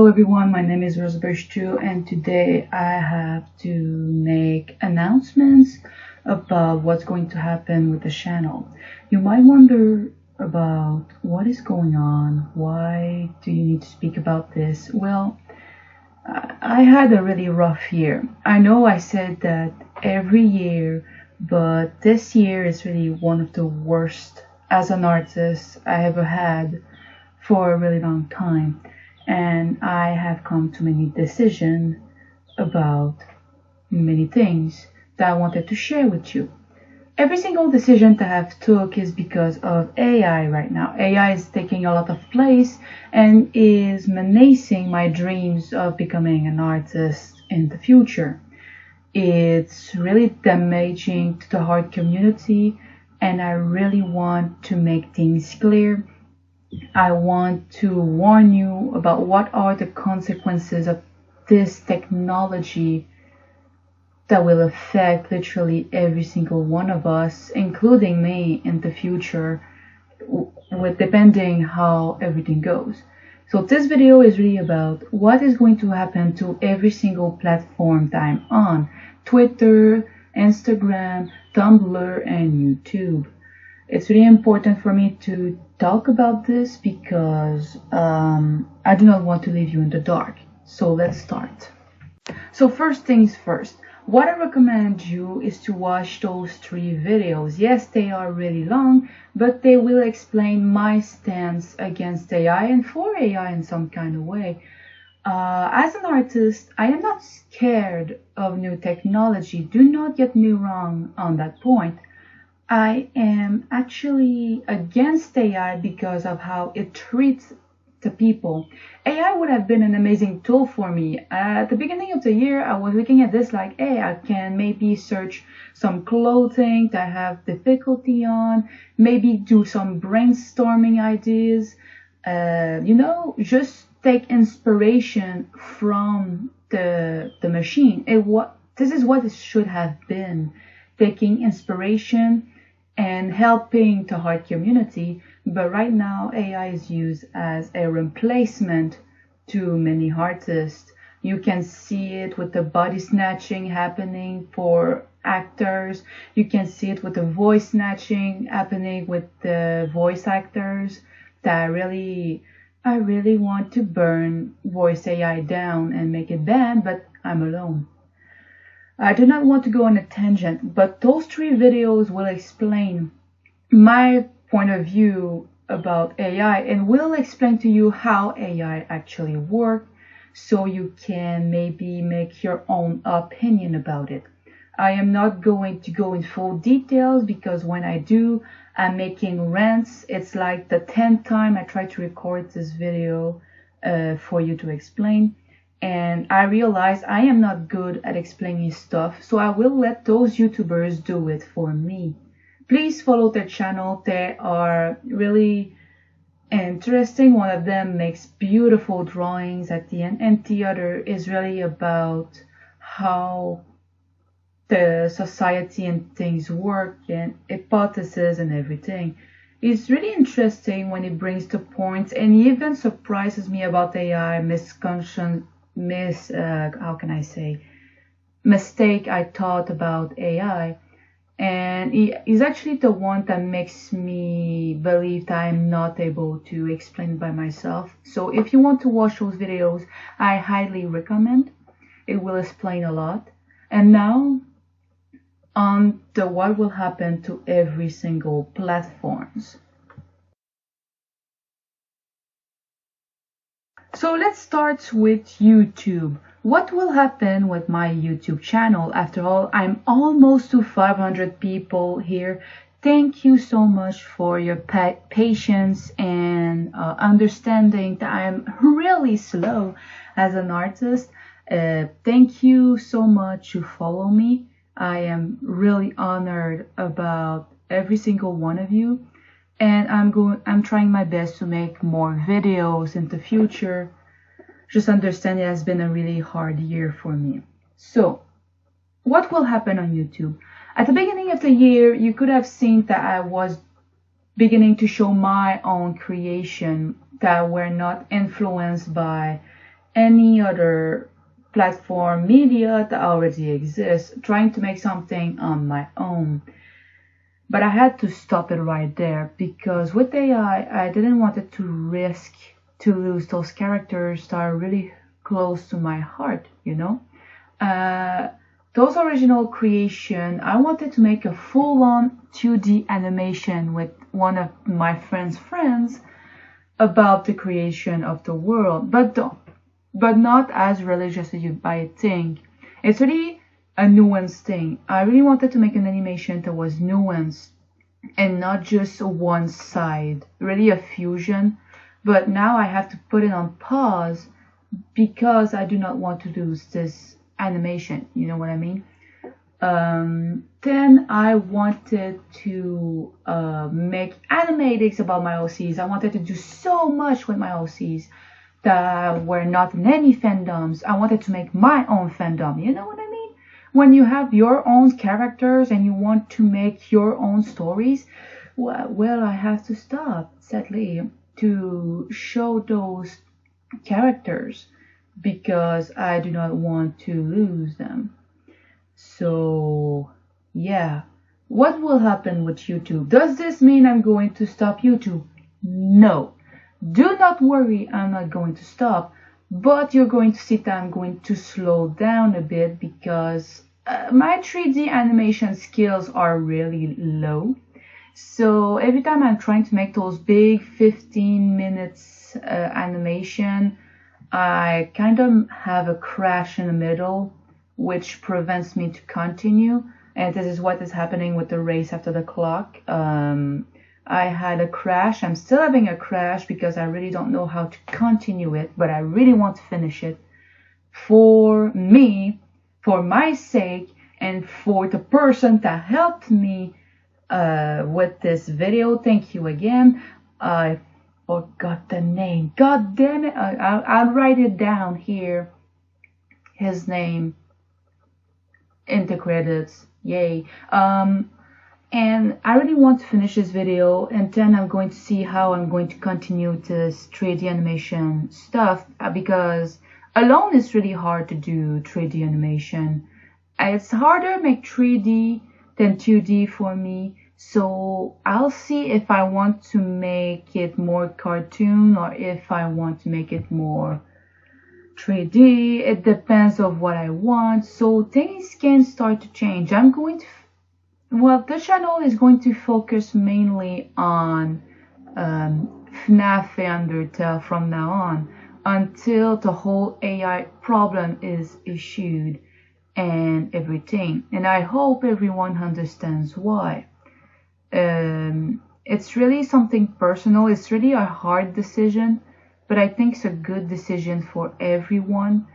Hello everyone, my name is Rosebush2 and today I have to make announcements about what's going to happen with the channel. You might wonder about what is going on, why do you need to speak about this? Well, I had a really rough year. I know I said that every year, but this year is really one of the worst as an artist I ever had for a really long time. And I have come to many decisions about many things that I wanted to share with you. Every single decision that I have took is because of AI right now. AI is taking a lot of place and is menacing my dreams of becoming an artist in the future. It's really damaging to the art community, and I really want to make things clear. I want to warn you about what are the consequences of this technology that will affect literally every single one of us, including me in the future, with depending how everything goes. So this video is really about what is going to happen to every single platform that I'm on: Twitter, Instagram, Tumblr, and YouTube. It's really important for me to talk about this because I do not want to leave you in the dark. So let's start. So first things first, what I recommend you is to watch those 3 videos. Yes, they are really long, but they will explain my stance against AI and for AI in some kind of way. As an artist, I am not scared of new technology. Do not get me wrong on that point. I am actually against AI because of how it treats the people. AI would have been an amazing tool for me. At the beginning of the year, I was looking at this like, hey, I can maybe search some clothing that I have difficulty on, maybe do some brainstorming ideas, just take inspiration from the machine. This is what it should have been, taking inspiration and helping the art community. But right now AI is used as a replacement to many artists. You can see it with the body snatching happening for actors. You can see it with the voice snatching happening with the voice actors. That I really want to burn voice AI down and make it banned, but I'm alone. I do not want to go on a tangent, but those 3 videos will explain my point of view about AI and will explain to you how AI actually works, so you can maybe make your own opinion about it. I am not going to go in full details because when I do, I'm making rants. It's like the 10th time I try to record this video for you to explain. And I realize I am not good at explaining stuff, so I will let those YouTubers do it for me. Please follow their channel. They are really interesting. One of them makes beautiful drawings at the end, and the other is really about how the society and things work and hypotheses and everything. It's really interesting when it brings the points, and even surprises me about AI mistake I thought about AI. And he's actually the one that makes me believe that I'm not able to explain by myself. So if you want to watch those videos, I highly recommend. It will explain a lot. And now on to what will happen to every single platforms. So let's start with YouTube. What will happen with my YouTube channel? After all, I'm almost to 500 people here. Thank you so much for your patience and understanding that I'm really slow as an artist. Thank you so much to follow me. I am really honored about every single one of you. And I'm trying my best to make more videos in the future. Just understand it has been a really hard year for me. So, what will happen on YouTube? At the beginning of the year, you could have seen that I was beginning to show my own creation that were not influenced by any other platform media that already exists, trying to make something on my own. But I had to stop it right there because with AI, I didn't want it to risk to lose those characters that are really close to my heart, you know? Those original creation, I wanted to make a full-on 2D animation with one of my friend's friends about the creation of the world, but not as religious as you might think. It's really a nuanced thing. I really wanted to make an animation that was nuanced and not just one side, really a fusion. But now I have to put it on pause because I do not want to lose this animation. You know what I mean? Then I wanted to make animatics about my OCs. I wanted to do so much with my OCs that were not in any fandoms. I wanted to make my own fandom. You know what I mean? When you have your own characters and you want to make your own stories, well, I have to stop, sadly, to show those characters because I do not want to lose them. So, yeah. What will happen with YouTube? Does this mean I'm going to stop YouTube? No. Do not worry, I'm not going to stop. But you're going to see that I'm going to slow down a bit because my 3D animation skills are really low. So every time I'm trying to make those big 15 minutes animation, I kind of have a crash in the middle, which prevents me to continue. And this is what is happening with the race after the clock. I had a crash. I'm still having a crash because I really don't know how to continue it, but I really want to finish it for me, for my sake, and for the person that helped me with this video. Thank you again. I forgot the name. God damn it. I'll write it down here. His name in the credits. Yay. And I really want to finish this video, and then I'm going to see how I'm going to continue this 3D animation stuff because alone it's really hard to do 3D animation. It's harder to make 3D than 2D for me. So I'll see if I want to make it more cartoon or if I want to make it more 3D. It depends on what I want. So things can start to change. The channel is going to focus mainly on FNAF and Undertale from now on until the whole AI problem is issued and everything. And I hope everyone understands why. It's really something personal. It's really a hard decision, but I think it's a good decision for everyone.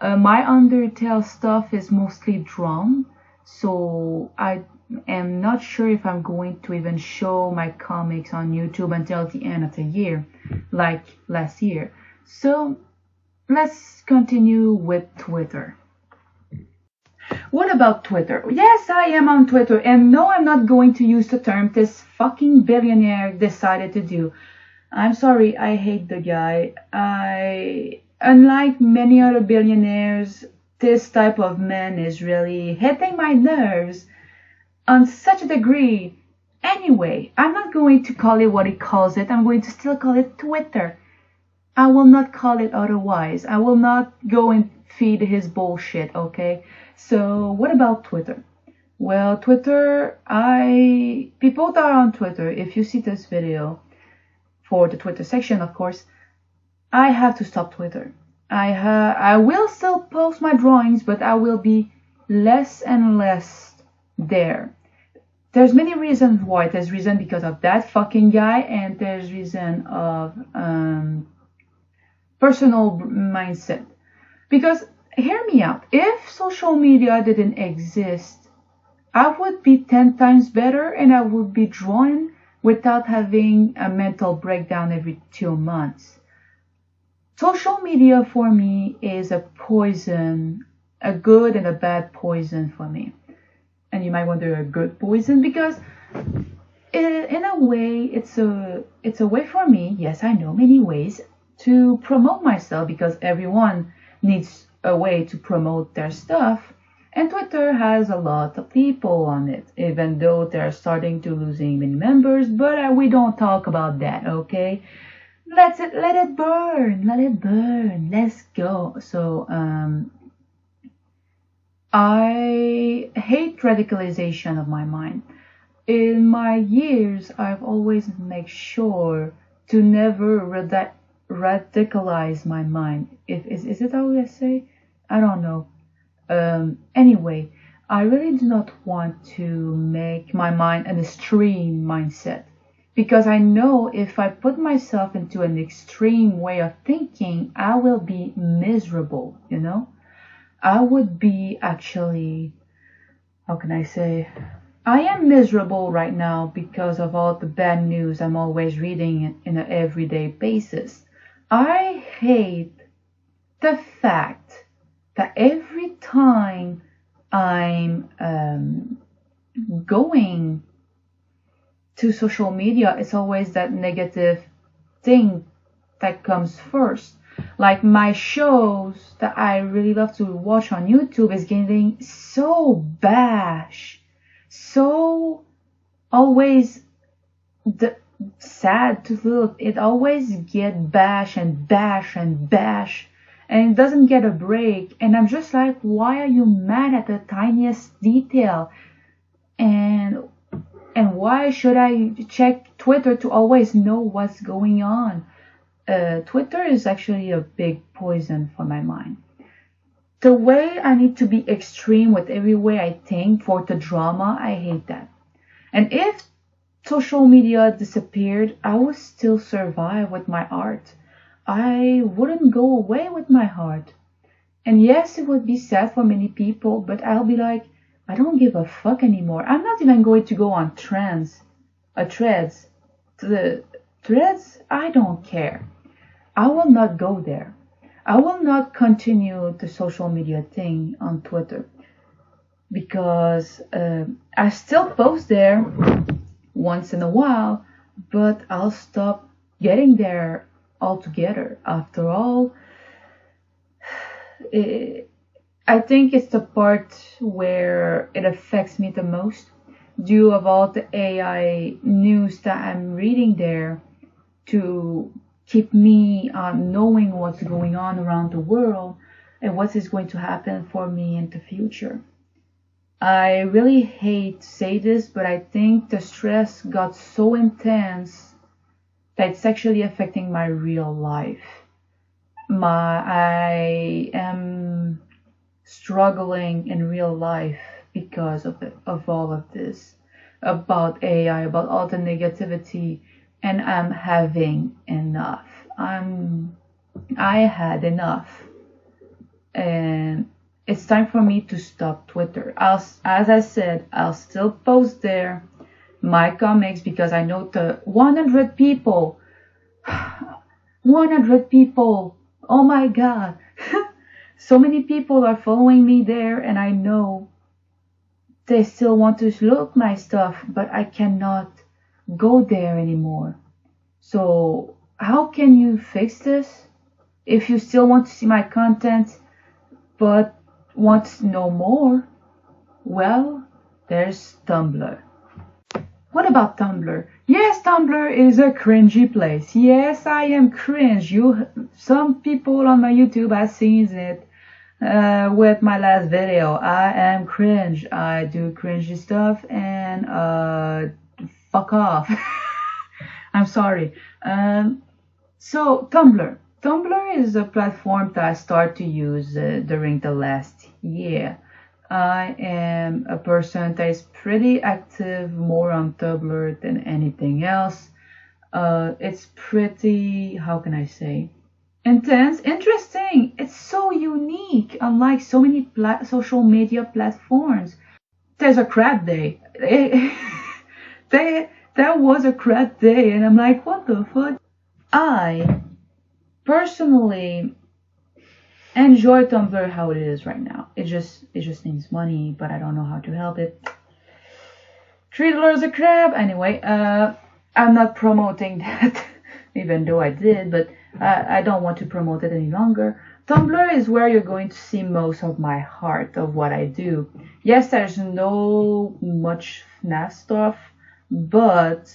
My Undertale stuff is mostly drawn, so I am not sure if I'm going to even show my comics on YouTube until the end of the year, like last year. So let's continue with Twitter. What about Twitter? Yes, I am on Twitter, and no, I'm not going to use the term this fucking billionaire decided to do. I'm sorry, I hate the guy. Unlike many other billionaires, this type of man is really hitting my nerves on such a degree. Anyway, I'm not going to call it what he calls it. I'm going to still call it Twitter. I will not call it otherwise. I will not go and feed his bullshit, okay? So what about Twitter? Well, Twitter, people that are on Twitter, if you see this video, for the Twitter section, of course, I have to stop Twitter. I will still post my drawings, but I will be less and less there. There's many reasons why. There's reason because of that fucking guy, and there's reason of personal mindset. Because, hear me out, if social media didn't exist, I would be 10 times better and I would be drawing without having a mental breakdown every 2 months. Social media for me is a poison, a good and a bad poison for me. And you might wonder, a good poison? Because in a way, it's a way for me. Yes, I know many ways to promote myself because everyone needs a way to promote their stuff. And Twitter has a lot of people on it, even though they're starting to losing many members. But we don't talk about that, okay? Let it burn, let it burn. Let's go. So I hate radicalization of my mind. In my years, I've always made sure to never radicalize my mind. Is it how I say? I don't know. Anyway, I really do not want to make my mind an extreme mindset because I know if I put myself into an extreme way of thinking, I will be miserable, you know? I would be actually, how can I say? I am miserable right now because of all the bad news I'm always reading in an everyday basis. I hate the fact that every time I'm going to social media, it's always that negative thing that comes first. Like my shows that I really love to watch on YouTube is getting so bash, so always sad to look. It always get bash and bash and bash, and it doesn't get a break. And I'm just like, why are you mad at the tiniest detail? And why should I check Twitter to always know what's going on? Twitter is actually a big poison for my mind. The way I need to be extreme with every way I think for the drama, I hate that. And if social media disappeared, I would still survive with my art. I wouldn't go away with my heart. And yes, it would be sad for many people, but I'll be like, I don't give a fuck anymore. I'm not even going to go on threads. The threads, I don't care. I will not go there. I will not continue the social media thing on Twitter because I still post there once in a while, but I'll stop getting there altogether. After all, I think it's the part where it affects me the most due of all the AI news that I'm reading there to keep me knowing what's going on around the world and what is going to happen for me in the future. I really hate to say this, but I think the stress got so intense that it's actually affecting my real life. I am struggling in real life because of all of this, about AI, about all the negativity, and I'm having enough. I had enough, and it's time for me to stop Twitter. As I said, I'll still post there my comics because I know the 100 people, 100 people, oh my god, so many people are following me there, and I know they still want to look my stuff, but I cannot go there anymore. So how can you fix this? If you still want to see my content but want to know more, well, there's Tumblr. What about Tumblr? Yes, Tumblr is a cringy place. Yes, I am cringe. Some people on my YouTube have seen it with my last video. I am cringe. I do cringy stuff and fuck off. I'm sorry. So Tumblr. Tumblr is a platform that I started to use during the last year. I am a person that is pretty active more on Tumblr than anything else. It's pretty, how can I say, intense, interesting. It's so unique, unlike so many social media platforms. There's a crap day. There was a crap day, and I'm like, what the fuck? I personally enjoy Tumblr how it is right now. It just needs money, but I don't know how to help it. Treat it as a crap. Anyway, I'm not promoting that, even though I did, but I don't want to promote it any longer. Tumblr is where you're going to see most of my heart of what I do. Yes, there's no much FNAF stuff, but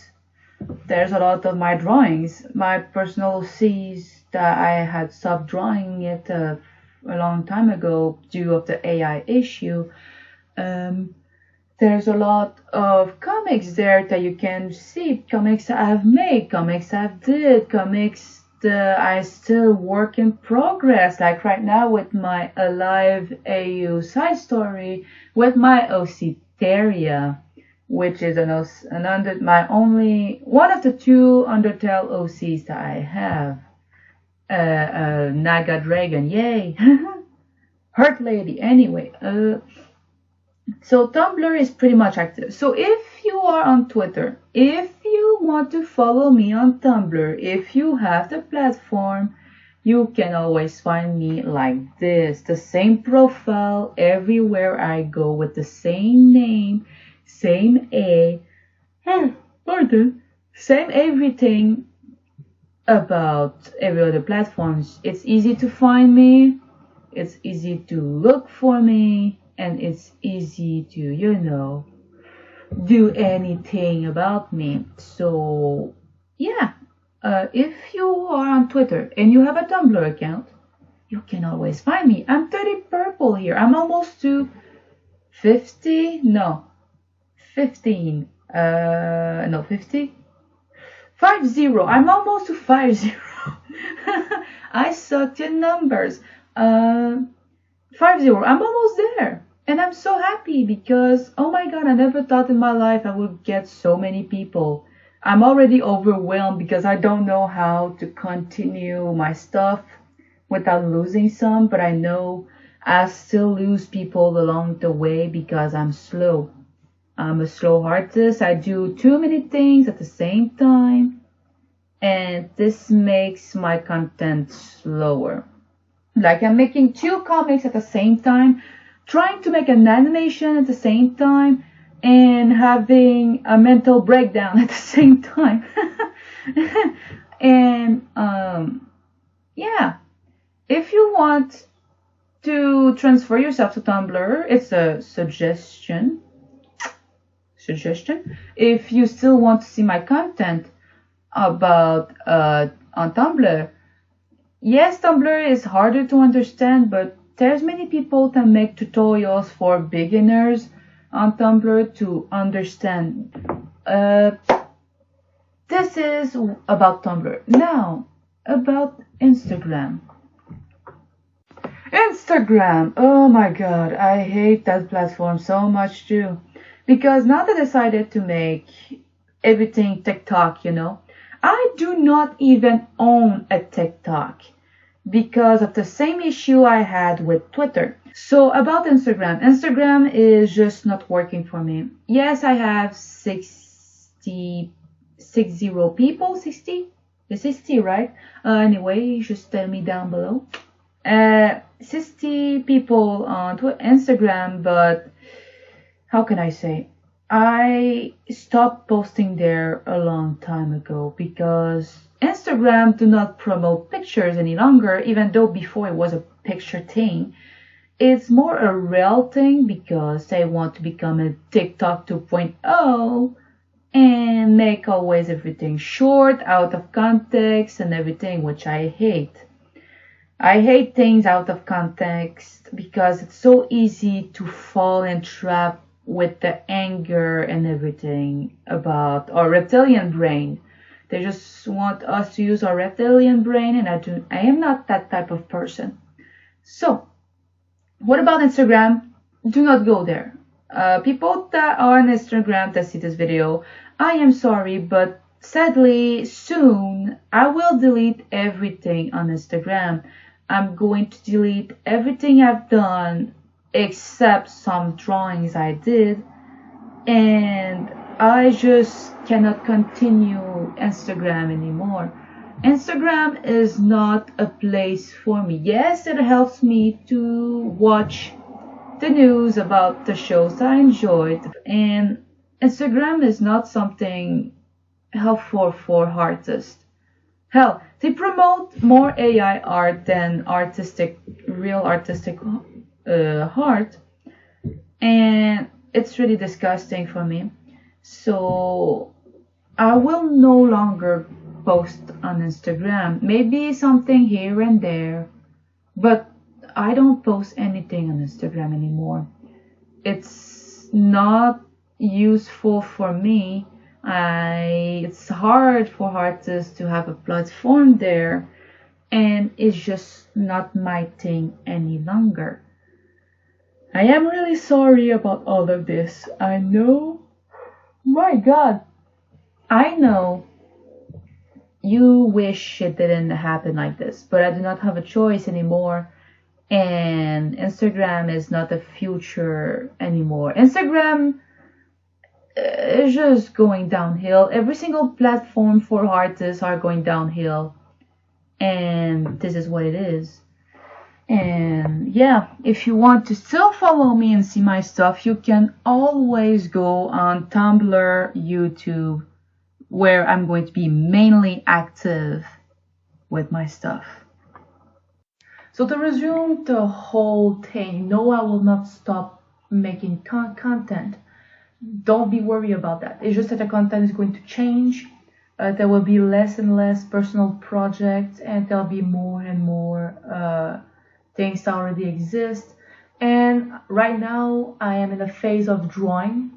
there's a lot of my drawings. My personal sees that I had stopped drawing it a long time ago due of the AI issue. There's a lot of comics there that you can see. Comics I've made, comics I've did, comics that I still work in progress. Like right now with my Alive AU side story with my Oceteria, which is my only one of the two Undertale OCs that I have. Naga Dragon, yay! Hurt Lady, anyway. So Tumblr is pretty much active. So if you are on Twitter, if you want to follow me on Tumblr, if you have the platform, you can always find me like this. The same profile everywhere I go with the same name, same same everything about every other platforms. It's easy to find me. It's easy to look for me. And it's easy to, do anything about me. So, yeah, if you are on Twitter and you have a Tumblr account, you can always find me. I'm 30 purple here. I'm almost to 50. No, 15. No, 50. 50. I'm almost to 50. I sucked in numbers. 50. I'm almost there. And I'm so happy because, oh my god, I never thought in my life I would get so many people. I'm already overwhelmed because I don't know how to continue my stuff without losing some, but I know I still lose people along the way because I'm slow. I'm a slow artist. I do too many things at the same time, and this makes my content slower. Like I'm making 2 comics at the same time, trying to make an animation at the same time, and having a mental breakdown at the same time. And yeah, if you want to transfer yourself to Tumblr, it's a suggestion. If you still want to see my content about on Tumblr, yes, Tumblr is harder to understand, but there's many people that make tutorials for beginners on Tumblr to understand. This is about Tumblr. Now, about Instagram. Instagram! Oh my god, I hate that platform so much too. Because now they decided to make everything TikTok, I do not even own a TikTok, because of the same issue I had with Twitter. So about Instagram is just not working for me. Yes, I have 60 people, 60? It's 60, right? Anyway, just tell me down below. 60 people on Instagram, but how can I say? I stopped posting there a long time ago because Instagram do not promote pictures any longer, even though before it was a picture thing. It's more a real thing because they want to become a TikTok 2.0 and make always everything short, out of context and everything, which I hate. I hate things out of context because it's so easy to fall in trap with the anger and everything about our reptilian brain. They just want us to use our reptilian brain, and I am not that type of person. So, what about Instagram? Do not go there. People that are on Instagram that see this video, I am sorry, but sadly, soon I will delete everything on Instagram. I'm going to delete everything I've done except some drawings I did, and I just cannot continue Instagram anymore. Instagram is not a place for me. Yes, it helps me to watch the news about the shows I enjoyed, and Instagram is not something helpful for artists. Hell, they promote more AI art than real artistic art, and it's really disgusting for me. So I will no longer post on Instagram. Maybe something here and there, but I don't post anything on Instagram anymore. It's not useful for me. It's hard for artists to have a platform there, and it's just not my thing any longer. I am really sorry about all of this. I know, my God, I know you wish it didn't happen like this, but I do not have a choice anymore. And Instagram is not the future anymore. Instagram is just going downhill. Every single platform for artists are going downhill. And this is what it is. And yeah, if you want to still follow me and see my stuff, you can always go on Tumblr, YouTube, where I'm going to be mainly active with my stuff. So to resume the whole thing, no, I will not stop making content. Don't be worried about that. It's just that the content is going to change. There will be less and less personal projects, and there'll be more and more things that already exist. And right now, I am in a phase of drawing.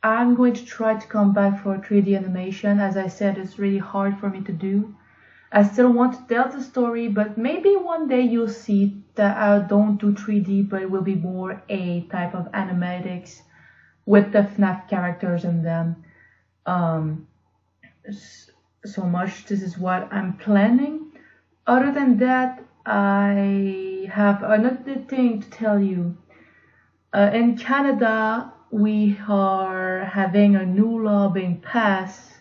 I'm going to try to come back for 3D animation. As I said, it's really hard for me to do. I still want to tell the story, but maybe one day you'll see that I don't do 3D, but it will be more a type of animatics with the FNAF characters in them. So much. This is what I'm planning. Other than that, I have another thing to tell you. In Canada, we are having a new law being passed,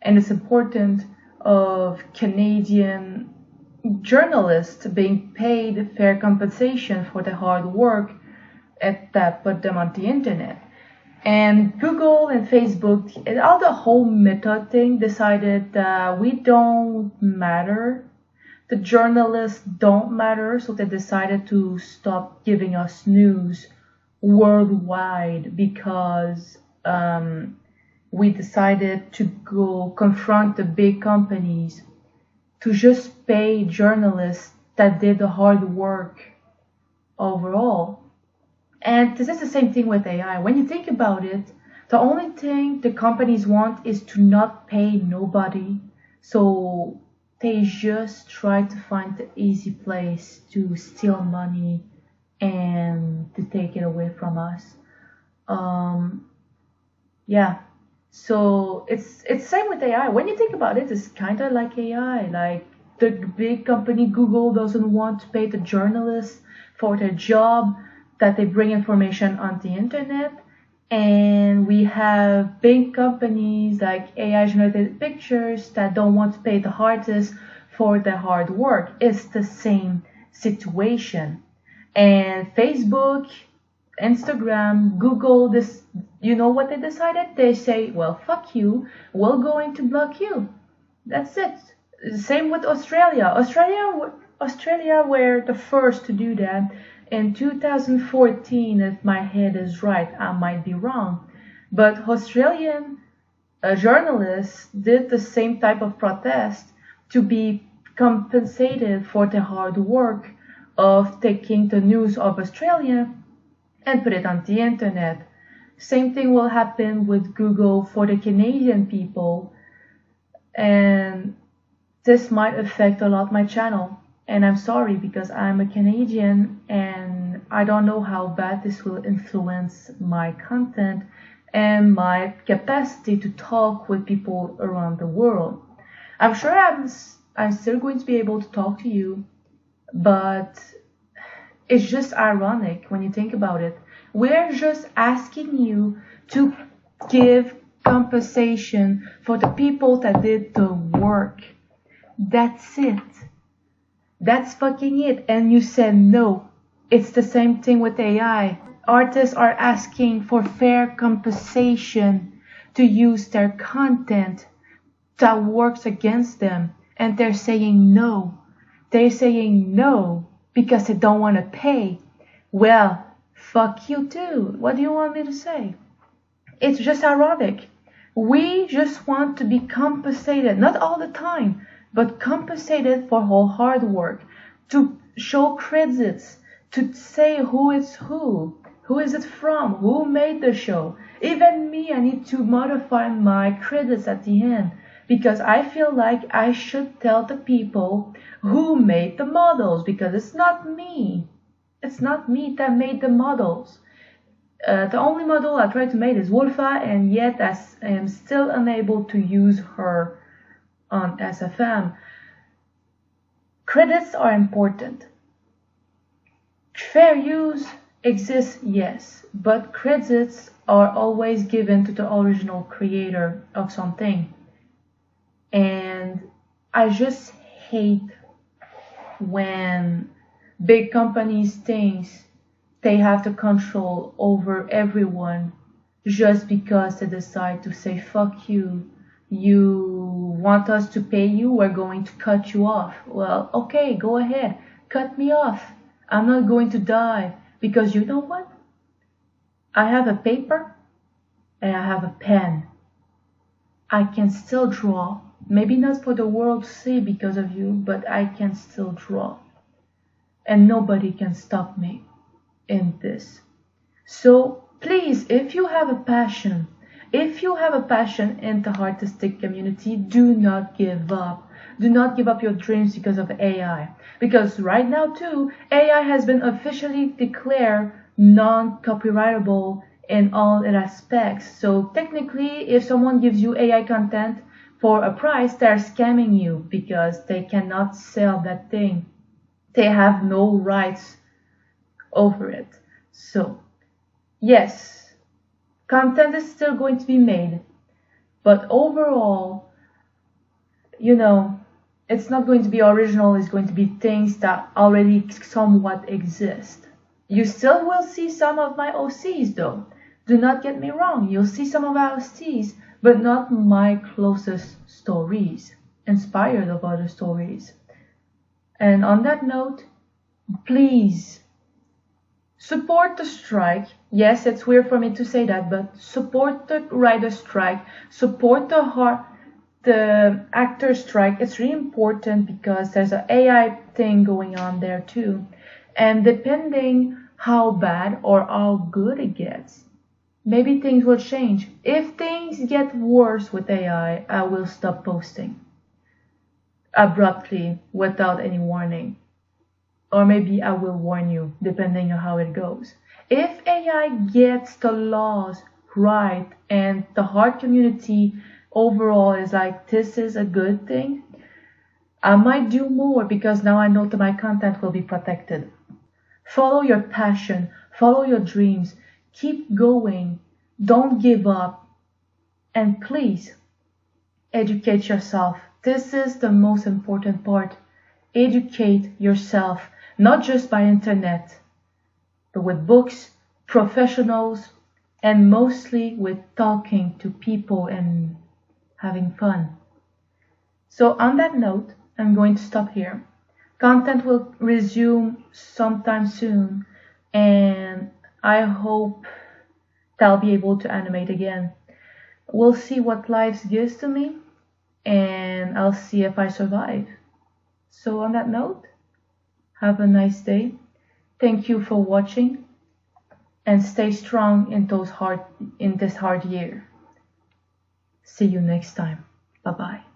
and it's important, of Canadian journalists being paid fair compensation for the hard work that put them on the internet. And Google and Facebook and all the whole meta thing decided that we don't matter. The journalists don't matter, so they decided to stop giving us news worldwide because we decided to go confront the big companies to just pay journalists that did the hard work overall. And this is the same thing with AI. When you think about it, the only thing the companies want is to not pay nobody. So they just try to find the easy place to steal money and to take it away from us. Yeah. So it's same with AI. When you think about it, it's kind of like AI. Like the big company Google doesn't want to pay the journalists for their job that they bring information on the internet, and we have big companies like AI generated pictures that don't want to pay the artists for their hard work. It's the same situation. And Facebook, Instagram, Google, this, you know what they decided? They say, well, fuck you, we're going to block you. That's it. Same with Australia. Australia were the first to do that in 2014, if my head is right. I might be wrong. But Australian journalists did the same type of protest to be compensated for their hard work of taking the news of Australia and put it on the internet. Same thing will happen with Google for the Canadian people, and this might affect a lot my channel. And I'm sorry because I'm a Canadian and I don't know how bad this will influence my content and my capacity to talk with people around the world. I'm sure I'm still going to be able to talk to you, but it's just ironic when you think about it. We're just asking you to give compensation for the people that did the work. That's it. That's fucking it. And you said no. It's the same thing with AI. Artists are asking for fair compensation to use their content that works against them. and they're saying no. They're saying no because they don't want to pay. Well, fuck you too. What do you want me to say? It's just ironic. We just want to be compensated, not all the time, but compensated for our hard work, to show credits, to say who is it from, who made the show. Even me, I need to modify my credits at the end because I feel like I should tell the people who made the models because it's not me. It's not me that made the models. The only model I tried to make is Wolfa, and yet I am still unable to use her on SFM. Credits are important. Fair use exists, yes, but credits are always given to the original creator of something. And I just hate when big companies think they have the control over everyone just because they decide to say, fuck you. You want us to pay you? We're going to cut you off. Well, okay, go ahead. Cut me off. I'm not going to die because you know what? I have a paper and I have a pen. I can still draw. Maybe not for the world to see because of you, but I can still draw. And nobody can stop me in this. So please, if you have a passion in the artistic community, do not give up. Do not give up your dreams because of AI. Because right now too, AI has been officially declared non-copyrightable in all aspects. So technically, if someone gives you AI content for a price, they're scamming you because they cannot sell that thing. They have no rights over it. So, yes, content is still going to be made, but overall, it's not going to be original, it's going to be things that already somewhat exist. You still will see some of my OCs though. Do not get me wrong, you'll see some of our OCs, but not my closest stories, inspired of other stories. And on that note, please support the strike. Yes, it's weird for me to say that, but support the writer strike, support the actor strike. It's really important because there's an AI thing going on there too. And depending how bad or how good it gets, maybe things will change. If things get worse with AI, I will stop posting abruptly without any warning. Or maybe I will warn you, depending on how it goes. If AI gets the laws right and the art community overall is like, this is a good thing, I might do more because now I know that my content will be protected. Follow your passion, follow your dreams, keep going, don't give up, and please educate yourself. This is the most important part. Educate yourself. Not just by internet, but with books, professionals, and mostly with talking to people and having fun. So on that note, I'm going to stop here. Content will resume sometime soon, and I hope that I'll be able to animate again. We'll see what life gives to me, and I'll see if I survive. So on that note, have a nice day. Thank you for watching and stay strong in this hard year. See you next time. Bye bye.